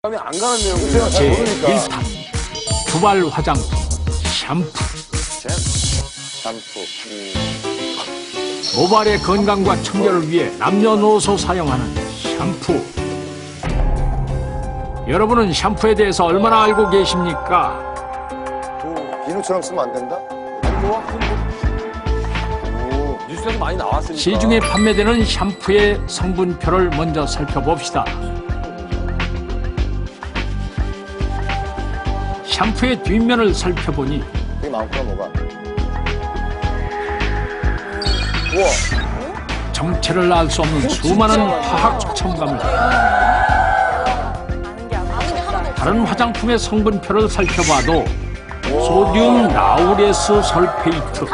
감이 안 가는 내용이 제가 잘 모르니까. 제1탄 두발 화장품 샴푸. 샴푸. 모발의 건강과 청결을 위해 남녀노소 사용하는 샴푸. 여러분은 샴푸에 대해서 얼마나 알고 계십니까? 비누처럼 쓰면 안 된다? 뉴스에도 많이 나왔으니까. 시중에 판매되는 샴푸의 성분표를 먼저 살펴봅시다. 샴푸의 뒷면을 살펴보니 되게 많구나, 뭐가. 우와. 정체를 알 수 없는 수많은 화학 첨가물. 다른 화장품의 성분표를 살펴봐도 소듐 라우레스 설페이트,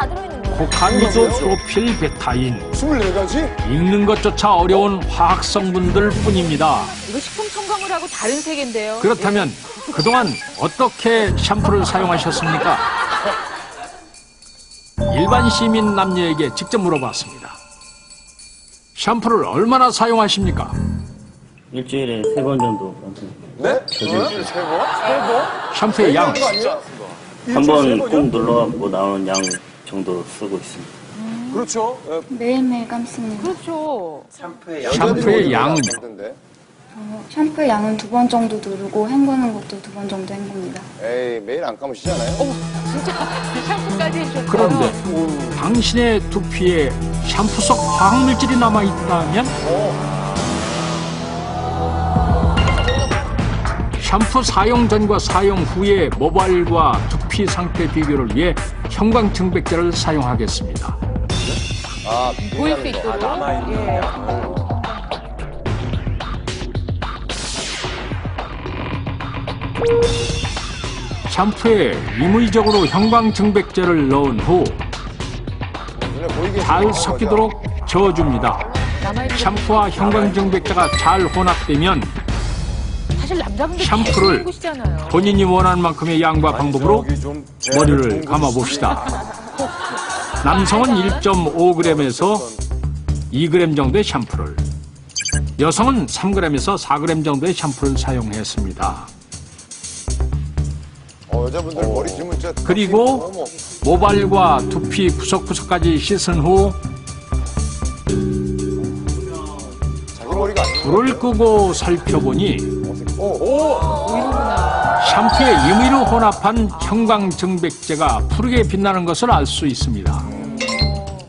코카미도 프로필 베타인 24가지? 읽는 것조차 어려운 화학 성분들 뿐입니다. 이거 식품 첨가물하고 다른 세계인데요. 그렇다면 그동안 어떻게 샴푸를 사용하셨습니까? 일반 시민 남녀에게 직접 물어봤습니다. 샴푸를 얼마나 사용하십니까? 일주일에 3번 정도. 네? 일주일에 3번? 샴푸의 양 한 번 꾹 눌러갖고 나오는 양 정도 쓰고 있습니다. 그렇죠. 매일매일 감습니다. 그렇죠. 샴푸의 양은요? 샴푸의 양은 2번 정도 누르고 헹구는 것도 2번 정도 헹굽니다. 에이, 매일 안 감으시잖아요. 진짜 샴푸까지 해주셨어요. 그런데 당신의 두피에 샴푸 속 화학물질이 남아있다면? 샴푸 사용 전과 사용 후의 모발과 두피 상태 비교를 위해 형광증백제를 사용하겠습니다. 아, 보일 수 비밀하는 거. 있도록. 남아있는 예. 샴푸에 임의적으로 형광증백제를 넣은 후 눈에 보이게 잘 해주는 섞이도록 저어줍니다. 남아있는 샴푸와 형광증백제가 잘 혼합되면 사실 남자분들 샴푸를 곳이잖아요. 본인이 원하는 만큼의 양과 거죠. 방법으로 저기 좀 머리를 감아봅시다. 남성은 1.5g에서 2g 정도의 샴푸를, 여성은 3g에서 4g 정도의 샴푸를 사용했습니다. 여자분들 머리 기면 진짜. 그리고 어머, 모발과 두피 구석구석까지 씻은 후 자기 머리가 아니고. 불을 끄고 살펴보니 보이는구나. 샴푸에 임의로 혼합한 형광증백제가 푸르게 빛나는 것을 알 수 있습니다.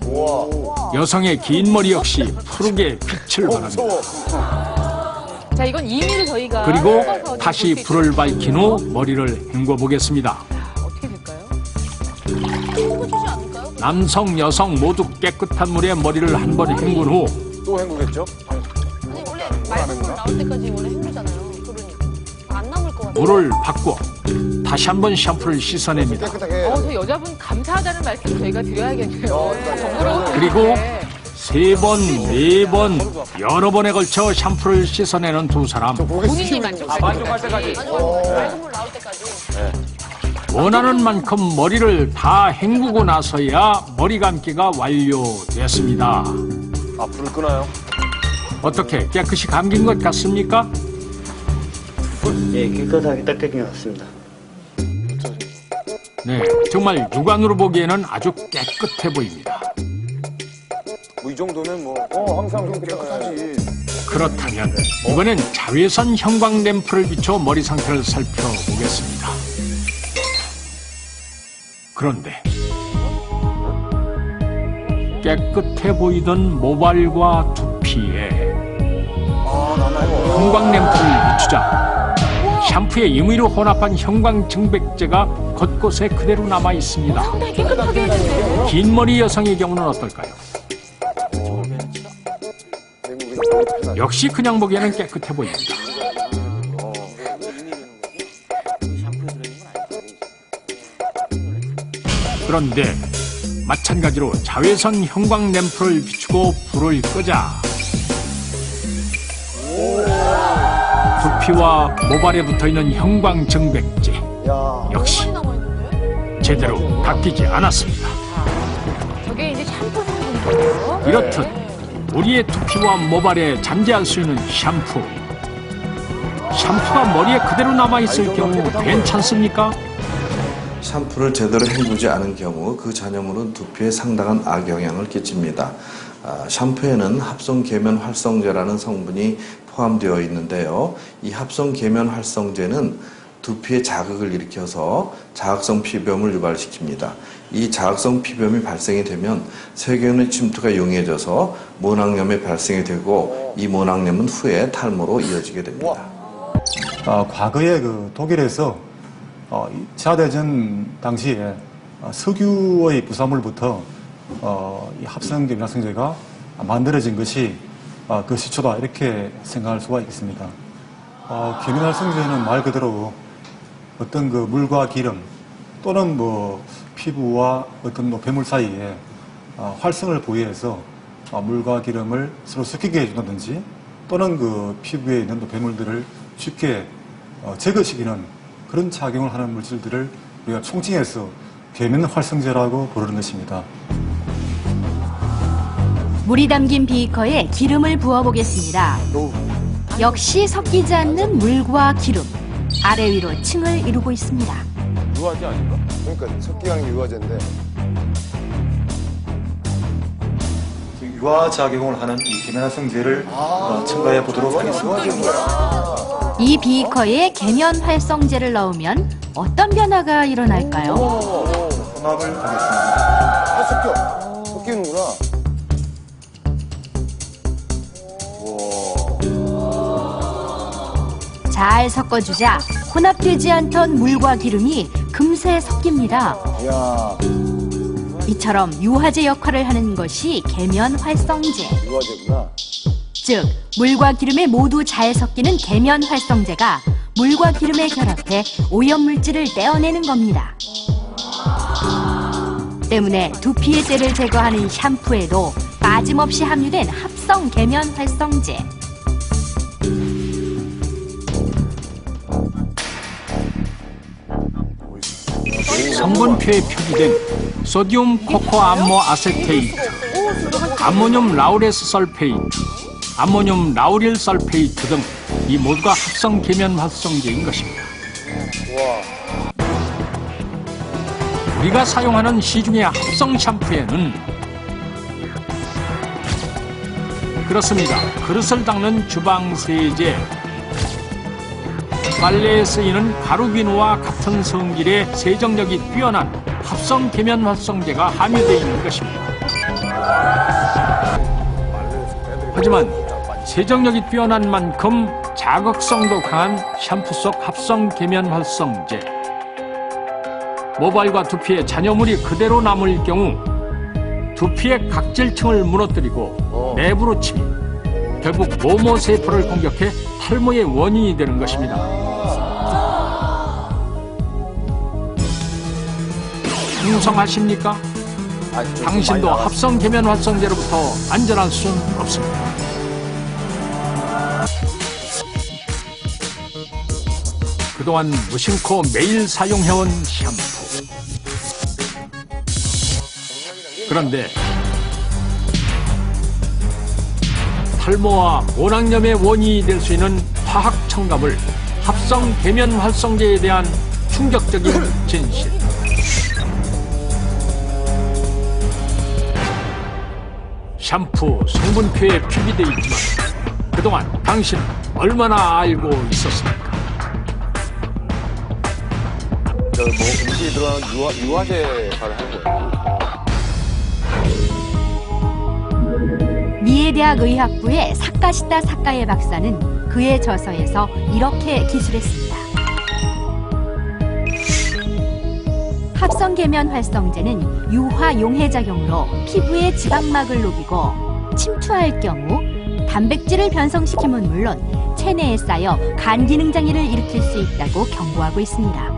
우와. 여성의 긴 머리 역시 푸르게 빛을 발합니다. 무서워. 자, 이건 임의로 저희가 그리고 섞어서 다시 볼수 불을 있도록. 밝힌 후 머리를 헹궈 보겠습니다. 어떻게 될까요? 남성, 여성 모두 깨끗한 물에 머리를 한 번 헹군 후 또 헹구겠죠? 아니 원래 맑은 물 나올 때까지 원래 헹구잖아요. 그러니까 안 남을 것 같아요. 물을 바꿔 다시 한 번 샴푸를 씻어냅니다. 깨끗하게 해야 저 여자분 감사하다는 말씀 저희가 드려야겠네요. 번거로운 그리고 일인데. 3번, 4번 여러 번에 걸쳐 샴푸를 씻어내는 두 사람. 본인이 만족할 때까지. 아니 맑은 물 나올 때까지. 원하는 만큼 머리를 다 헹구고 나서야 머리 감기가 완료됐습니다. 아, 불을 끄나요? 어떻게 깨끗이 감긴 것 같습니까? 예, 깨끗하게 닦인 것 같습니다. 네, 정말 육안으로 보기에는 아주 깨끗해 보입니다. 뭐 이 정도면 뭐. 항상 깨끗하지. 그렇다면 이번엔 자외선 형광 램프를 비춰 머리 상태를 살펴보겠습니다. 그런데 깨끗해 보이던 모발과 두피에 형광 램프를 비추자 샴푸에 임의로 혼합한 형광증백제가 곳곳에 그대로 남아 있습니다. 상당히 깨끗하게 해주세요. 긴 머리 여성의 경우는 어떨까요? 역시 그냥 보기에는 깨끗해 보입니다. 그런데 마찬가지로 자외선 형광 램프를 비추고 불을 끄자 두피와 모발에 붙어있는 형광증백제 야. 역시 남아있는데? 제대로 닦이지 않았습니다. 저게 이제 샴푸 성분이에요. 이렇듯 우리의 두피와 모발에 잠재할 수 있는 샴푸. 샴푸가 머리에 그대로 남아있을 경우 괜찮습니까? 샴푸를 제대로 헹구지 않은 경우 그 잔여물은 두피에 상당한 악영향을 끼칩니다. 샴푸에는 합성 계면 활성제라는 성분이 포함되어 있는데요. 이 합성 계면 활성제는 두피에 자극을 일으켜서 자극성 피부염을 유발시킵니다. 이 자극성 피부염이 발생이 되면 세균의 침투가 용이해져서 모낭염이 발생이 되고 이 모낭염은 후에 탈모로 이어지게 됩니다. 과거에 독일에서 2차 대전 당시에 석유의 부산물부터 이 합성 계면 활성제가 만들어진 것이 그 시초다 이렇게 생각할 수가 있습니다. 계면 활성제는 말 그대로 어떤 그 물과 기름 또는 피부와 어떤 배물 사이에 활성을 부여해서 물과 기름을 서로 섞이게 해준다든지 또는 그 피부에 있는 배물들을 쉽게 제거시키는 그런 작용을 하는 물질들을 우리가 총칭해서 계면 활성제라고 부르는 것입니다. 물이 담긴 비커에 기름을 부어보겠습니다. 역시 섞이지 않는 물과 기름. 아래 위로 층을 이루고 있습니다. 유화제 아닌가? 그러니까 석기향이 유화제인데. 유화작용을 하는 이 계면 활성제를 첨가해 보도록 하겠습니다. 이 비커에 계면 활성제를 넣으면 어떤 변화가 일어날까요? 혼합을 하겠습니다. 섞이는구나. 잘 섞어주자 혼합되지 않던 물과 기름이 금세 섞입니다. 이야, 이처럼 유화제 역할을 하는 것이 계면 활성제. 유화제구나. 즉, 물과 기름에 모두 잘 섞이는 계면 활성제가 물과 기름에 결합해 오염물질을 떼어내는 겁니다. 때문에 두피의 때를 제거하는 샴푸에도 빠짐없이 함유된 합성 계면 활성제. 성분표에 표기된 소디움 코코 암모 아세테이트, 암모늄 라우레스 설페이트, 암모늄 라우릴 설페이트 등 이 모두가 합성 계면 활성제인 것입니다. 우리가 사용하는 시중의 합성 샴푸에는 그렇습니다. 그릇을 닦는 주방 세제, 빨래에 쓰이는 가루비누와 같은 성질의 세정력이 뛰어난 합성 계면 활성제가 함유되어 있는 것입니다. 하지만 세정력이 뛰어난 만큼 자극성도 강한 샴푸 속 합성 계면 활성제. 모발과 두피에 잔여물이 그대로 남을 경우 두피의 각질층을 무너뜨리고 내부로 침입, 결국 모모세포를 공격해 탈모의 원인이 되는 것입니다. 충성하십니까? 당신도 합성 계면 활성제로부터 안전할 수는 없습니다. 그동안 무심코 매일 사용해온 샴푸. 그런데 탈모와 모낭염의 원인이 될 수 있는 화학 첨가물 합성 계면 활성제에 대한 충격적인 진실. 샴푸 성분표에 표기되어 있지만 그동안 당신은 얼마나 알고 있었습니까? 음식에 들어가는 유화제 역할을 하는 거예요. 미에대학 의학부의 사카시타 사카에 박사는 그의 저서에서 이렇게 기술했습니다. 합성 계면 활성제는 유화 용해 작용으로 피부의 지방막을 녹이고 침투할 경우 단백질을 변성시키면 물론 체내에 쌓여 간 기능 장애를 일으킬 수 있다고 경고하고 있습니다.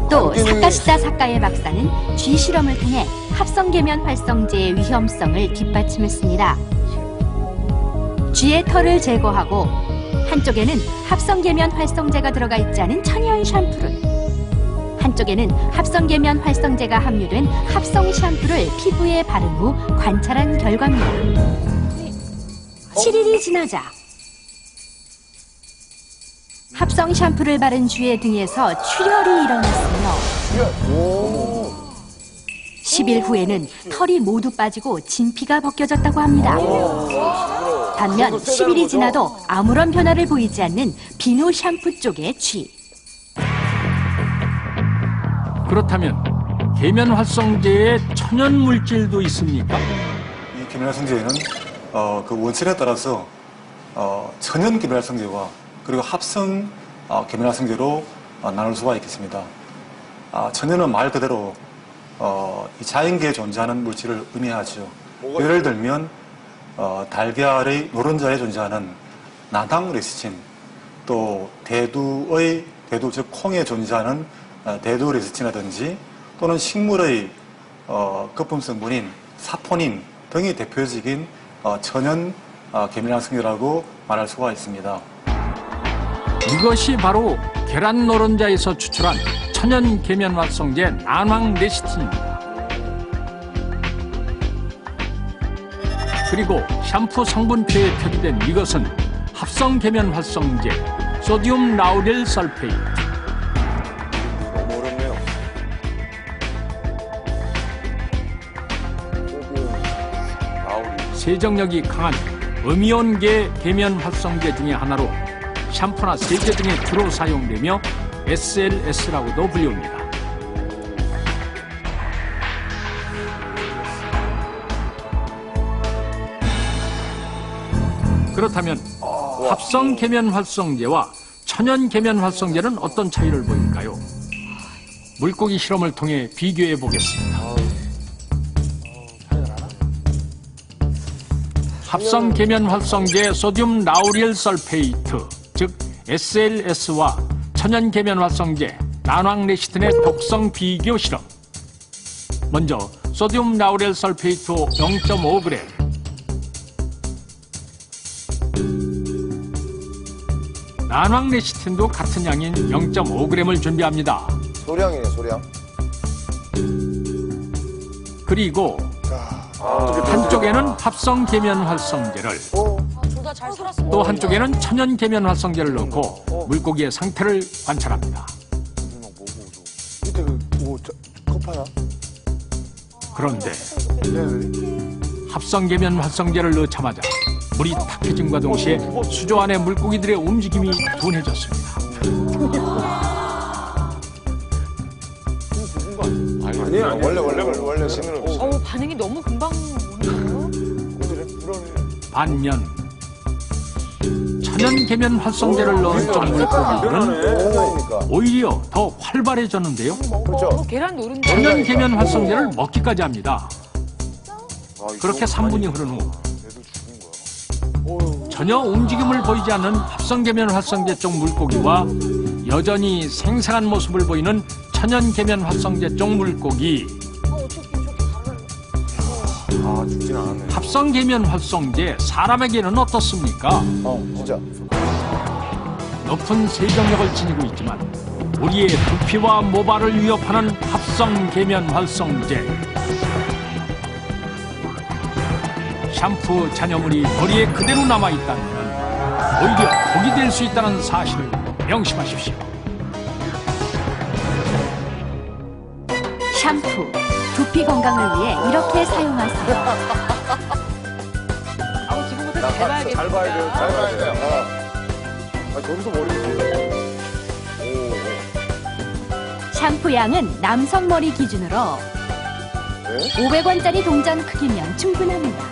또 사카시타 사카에 박사는 쥐 실험을 통해 합성 계면 활성제의 위험성을 뒷받침했습니다. 쥐의 털을 제거하고 한쪽에는 합성 계면 활성제가 들어가 있지 않은 천연 샴푸를, 한쪽에는 합성 계면 활성제가 함유된 합성 샴푸를 피부에 바른 후 관찰한 결과입니다. 7일이 지나자 합성 샴푸를 바른 쥐의 등에서 출혈이 일어났으며 10일 후에는 털이 모두 빠지고 진피가 벗겨졌다고 합니다. 반면 10일이 지나도 아무런 변화를 보이지 않는 비누 샴푸 쪽의 쥐. 그렇다면 계면 활성제에 천연 물질도 있습니까? 이 계면활성제에는 그 원천에 따라서 천연 계면활성제와 그리고 합성 계면활성제로 나눌 수가 있겠습니다. 천연은 말 그대로 이 자연계에 존재하는 물질을 의미하죠. 예를 들면 달걀의 노른자에 존재하는 나당 레시틴, 또 대두 즉 콩에 존재하는 대두 레시틴이라든지 또는 식물의 거품 성분인 사포닌 등이 대표적인 천연 계면활성제라고 말할 수가 있습니다. 이것이 바로 계란 노른자에서 추출한 천연 계면 활성제 난황 레시틴입니다. 그리고 샴푸 성분표에 표기된 이것은 합성 계면 활성제 소디움 라우릴 설페이트. 너무 어렵네요. 세정력이 강한 음이온계 계면 활성제 중의 하나로 샴푸나 세제 등에 주로 사용되며 SLS라고도 불립니다. 그렇다면 합성 계면 활성제와 천연 계면 활성제는 어떤 차이를 보일까요? 물고기 실험을 통해 비교해 보겠습니다. 합성 계면 활성제 소듐 라우릴 설페이트, 즉 SLS와 천연 계면 활성제 난황 레시틴의 독성 비교 실험. 먼저 소듐 라우릴 설페이트 0.5g, 난황 레시틴도 같은 양인 0.5g을 준비합니다. 소량이네, 소량. 그리고 한쪽에는 합성 계면 활성제를, 둘 다 잘 살았습니다. 또 한쪽에는 천연 계면 활성제를 넣고 물고기의 상태를 관찰합니다. 밑에 컵 하나? 그런데 합성 계면 활성제를 넣자마자 물이 탁해짐과 동시에 수조 안의 물고기들의 움직임이 둔해졌습니다. 아니야. 원래 신으로. 반응이 너무 금방 오는데요? 반면 천연 계면 활성제를 넣은 쪽 물고기들은 오히려 더 활발해졌는데요. 그렇죠. 계란 노른자. 천연 계면 활성제를 먹기까지 합니다. 그렇게 3분이 흐른 후 전혀 움직임을 보이지 않는 합성 계면 활성제 쪽 물고기와 여전히 생생한 모습을 보이는 천연 계면 활성제 쪽 물고기. 죽진 않았네. 합성 계면 활성제 사람에게는 어떻습니까? 진짜. 높은 세정력을 지니고 있지만 우리의 두피와 모발을 위협하는 합성 계면 활성제. 샴푸 잔여물이 머리에 그대로 남아있다면 오히려 독이 될 수 있다는 사실을 명심하십시오. 샴푸, 두피 건강을 위해 이렇게 사용하세요. 지금부터 잘 봐야겠습니다. 잘 봐야 돼요. 잘 봐야 돼요. 저기서 머리. 샴푸 양은 남성 머리 기준으로 500원짜리 동전 크기면 충분합니다.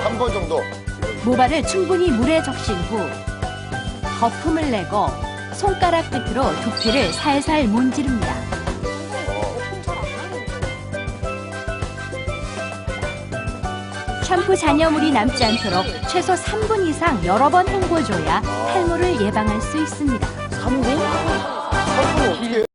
한 번 정도. 모발을 충분히 물에 적신 후 거품을 내고 손가락 끝으로 두피를 살살 문지릅니다. 샴푸 잔여물이 남지 않도록 최소 3분 이상 여러 번 헹궈줘야 탈모를 예방할 수 있습니다. 3분? 3분 어떻게